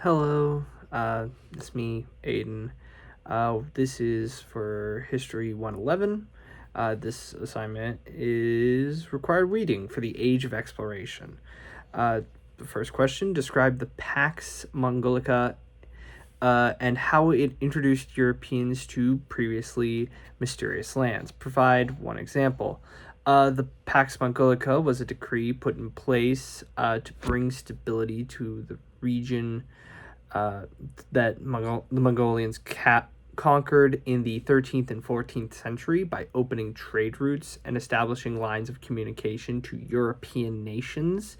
Hello, it's me, Aiden. This is for History 111. This assignment is required reading for the Age of Exploration. The first question, describe the Pax Mongolica and how it introduced Europeans to previously mysterious lands. Provide one example. The Pax Mongolica was a decree put in place to bring stability to the region that the Mongolians conquered in the 13th and 14th century by opening trade routes and establishing lines of communication to European nations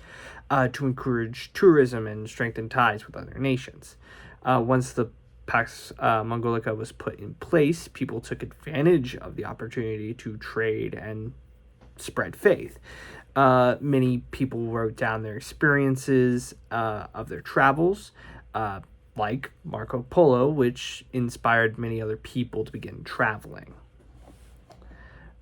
to encourage tourism and strengthen ties with other nations. Once the Pax Mongolica was put in place, people took advantage of the opportunity to trade and spread faith. Many people wrote down their experiences of their travels, like Marco Polo, which inspired many other people to begin traveling.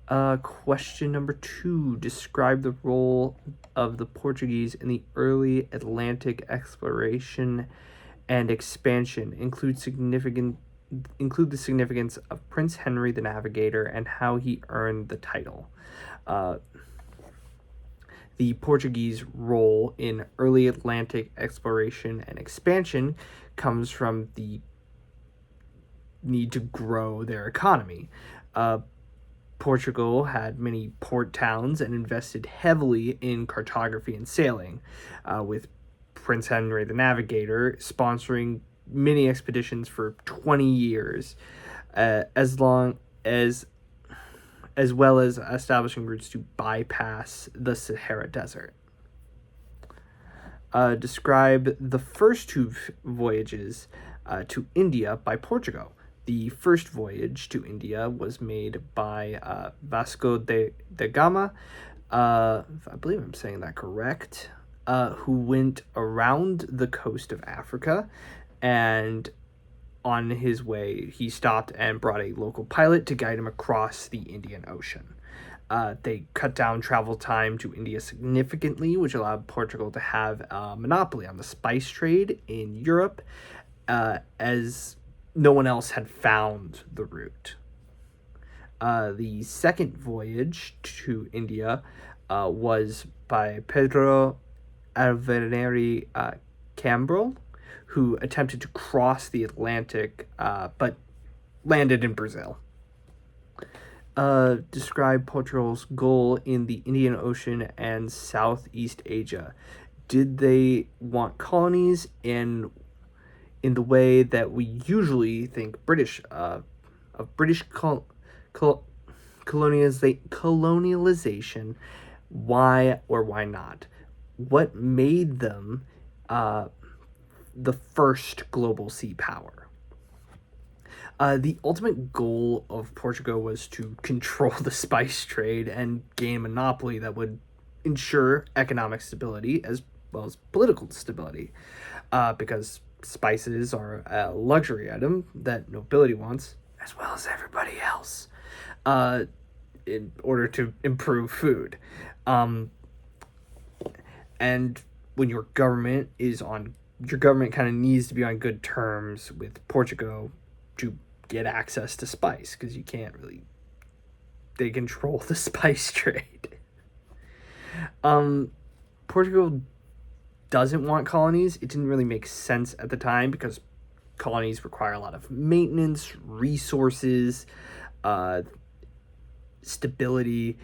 Question number 2. Describe the role of the Portuguese in the early Atlantic exploration and expansion. Include the significance of Prince Henry the Navigator and how he earned the title. The Portuguese role in early Atlantic exploration and expansion comes from the need to grow their economy. Portugal had many port towns and invested heavily in cartography and sailing, with Prince Henry the Navigator sponsoring many expeditions for 20 years, as well as establishing routes to bypass the Sahara Desert. Describe the first two voyages to India by Portugal. The first voyage to India was made by Vasco da Gama, I believe I'm saying that correct, who went around the coast of Africa, and on his way, he stopped and brought a local pilot to guide him across the Indian Ocean. They cut down travel time to India significantly, which allowed Portugal to have a monopoly on the spice trade in Europe, as no one else had found the route. The second voyage to India was by Pedro Alverenere Cambril, who attempted to cross the Atlantic but landed in Brazil. Describe Portugal's goal in the Indian Ocean and Southeast Asia. Did they want colonies in the way that we usually think of British colonialization? Why or why not? What made them the first global sea power? The ultimate goal of Portugal was to control the spice trade and gain a monopoly that would ensure economic stability as well as political stability, because spices are a luxury item that nobility wants, as well as everybody else, in order to improve food. And when your government kind of needs to be on good terms with Portugal to get access to spice, because they control the spice trade. Portugal doesn't want colonies. It didn't really make sense at the time because colonies require a lot of maintenance, resources, stability.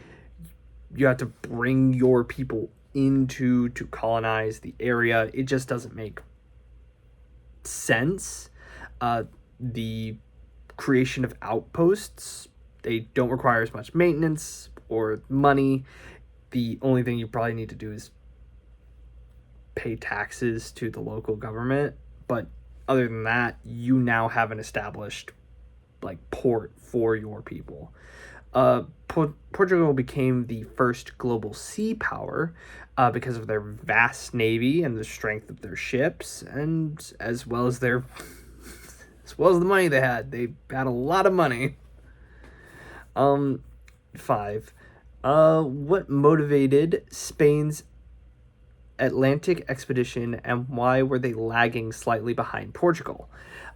You have to bring your people to colonize the area. It just doesn't make sense. The creation of outposts, they don't require as much maintenance or money. The only thing you probably need to do is pay taxes to the local government, but other than that, you now have an established port for your people. Portugal became the first global sea power because of their vast navy and the strength of their ships, and as well as the money they had. They had a lot of money. 5. What motivated Spain's Atlantic expedition, and why were they lagging slightly behind Portugal?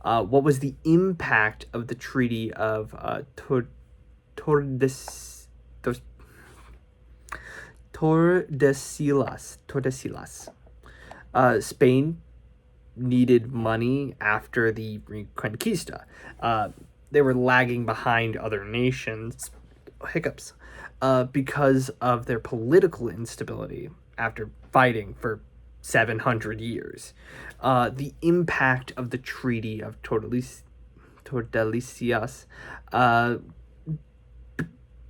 What was the impact of the Treaty of Tordesillas? Tordesillas. Spain needed money after the Reconquista. They were lagging behind other nations, hiccups, because of their political instability after fighting for 700 years. The impact of the Treaty of Tordesillas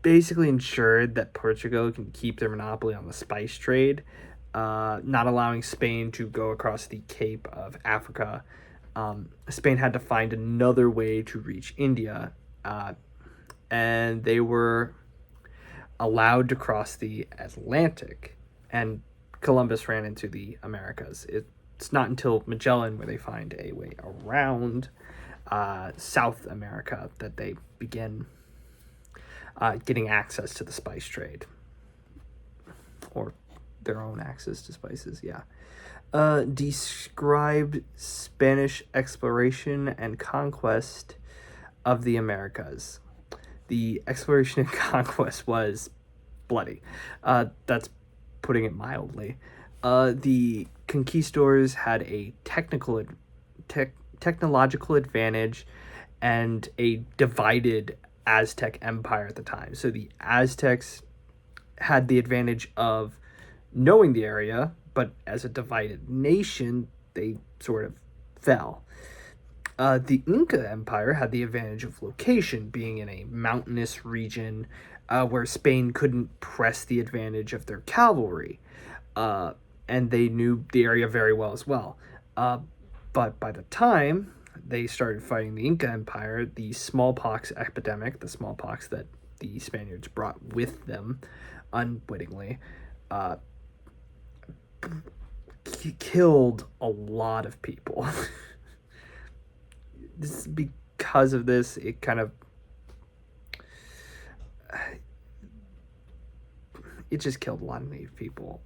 basically ensured that Portugal can keep their monopoly on the spice trade, not allowing Spain to go across the Cape of Africa. Spain had to find another way to reach India, and they were allowed to cross the Atlantic, and Columbus ran into the Americas. It's not until Magellan where they find a way around South America that they begin getting access to the spice trade, or their own access to spices. Described Spanish exploration and conquest of the Americas. The exploration and conquest was bloody. That's putting it mildly. The conquistadors had a technological advantage and a divided Aztec empire at the time. So the Aztecs had the advantage of knowing the area, but as a divided nation, they sort of fell. The Inca Empire had the advantage of location, being in a mountainous region where Spain couldn't press the advantage of their cavalry, and they knew the area very well as well. But by the time they started fighting the Inca Empire, the smallpox epidemic, the smallpox that the Spaniards brought with them unwittingly, killed a lot of people. This is because of this, it kind of it just killed a lot of native people.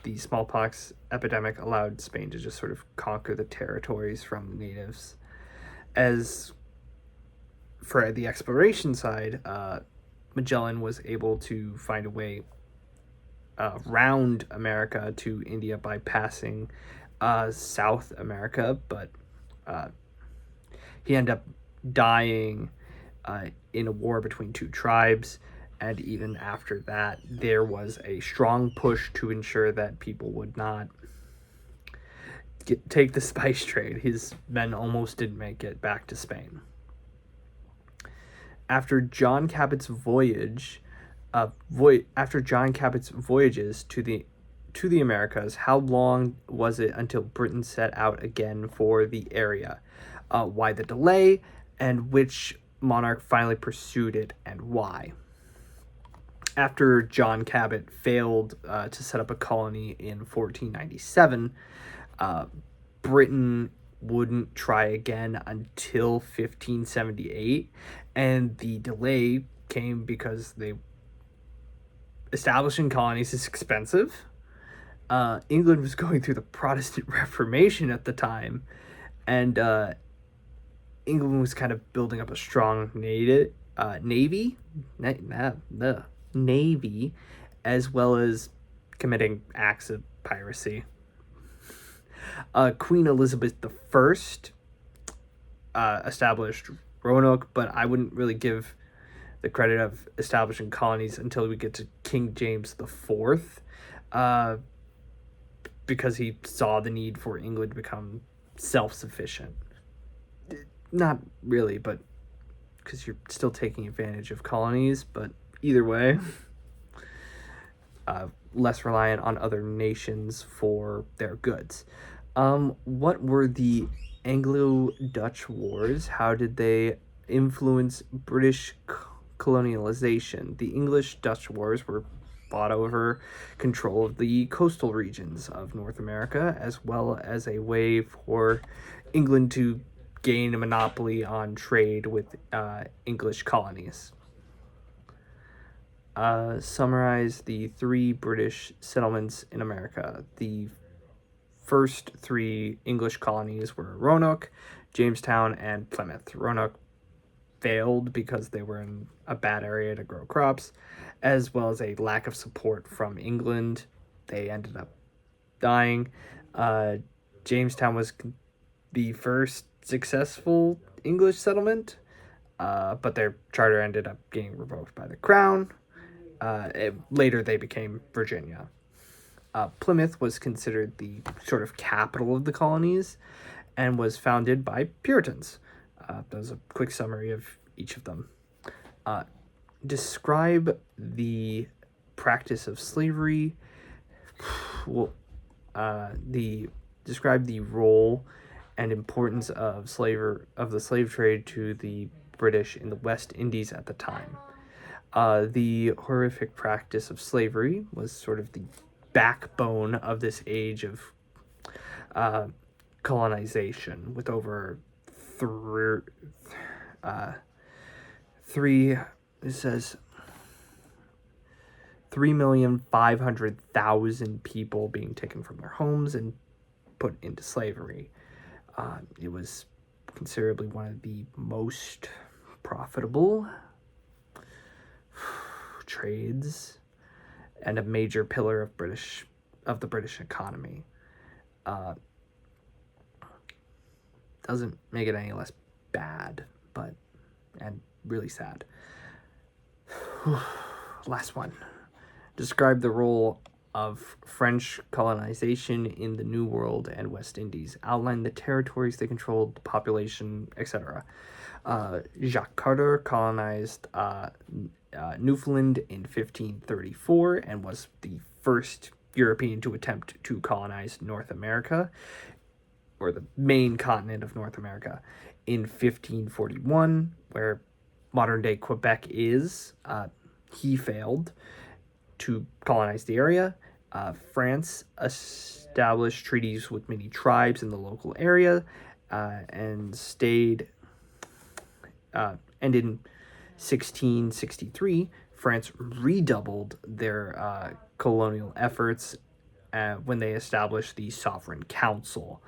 The smallpox epidemic allowed Spain to just sort of conquer the territories from the natives. As for the exploration side, Magellan was able to find a way around America to India by passing South America, but he ended up dying in a war between two tribes, and even after that, there was a strong push to ensure that people would not take the spice trade. His men almost didn't make it back to Spain. After John Cabot's voyages to the Americas, how long was it until Britain set out again for the area? Why the delay, and which monarch finally pursued it, and why? After John Cabot failed to set up a colony in 1497, Britain wouldn't try again until 1578, and the delay came because establishing colonies is expensive. England was going through the Protestant Reformation at the time, and England was kind of building up a strong navy, as well as committing acts of piracy. Queen Elizabeth I established Roanoke, but I wouldn't really give the credit of establishing colonies until we get to King James IV, because he saw the need for England to become self-sufficient. Not really, but because you're still taking advantage of colonies, but either way, less reliant on other nations for their goods. What were the Anglo-Dutch Wars? How did they influence British colonialization? The English-Dutch Wars were fought over control of the coastal regions of North America, as well as a way for England to gain a monopoly on trade with English colonies. summarize the 3 British settlements in America. The first 3 English colonies were Roanoke, Jamestown, and Plymouth. Roanoke failed because they were in a bad area to grow crops, as well as a lack of support from England. They ended up dying. Jamestown was the first successful English settlement, but their charter ended up getting revoked by the crown. Later, they became Virginia. Plymouth was considered the sort of capital of the colonies and was founded by Puritans. That was a quick summary of each of them. Describe the practice of slavery. Well, describe the role and importance of the slave trade to the British in the West Indies at the time. The horrific practice of slavery was sort of the backbone of this age of colonization, with over it says 3,500,000 people being taken from their homes and put into slavery. It was considerably one of the most profitable trades and a major pillar of the British economy. Doesn't make it any less bad, and really sad. Last one. Describe the role of French colonization in the New World and West Indies. Outline the territories they controlled, the population, etc. Jacques Cartier colonized Newfoundland in 1534 and was the first European to attempt to colonize North America, or the main continent of North America, in 1541, where modern-day Quebec is. He failed to colonize the area. France established treaties with many tribes in the local area, and in 1663, France redoubled their colonial efforts when they established the Sovereign Council.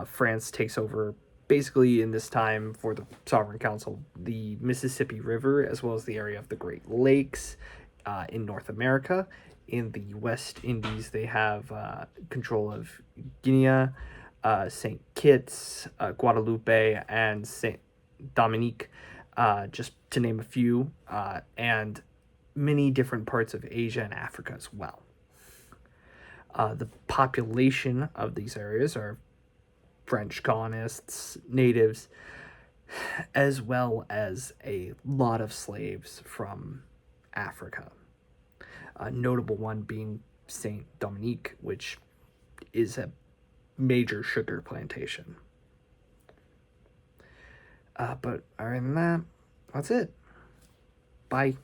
France takes over, basically in this time for the Sovereign Council, the Mississippi River, as well as the area of the Great Lakes in North America. In the West Indies, they have control of Guinea, St. Kitts, Guadeloupe, and St. Dominique, just to name a few, and many different parts of Asia and Africa as well. The population of these areas are French colonists, natives, as well as a lot of slaves from Africa. A notable one being St. Dominique, which is a major sugar plantation. But other than that, that's it. Bye.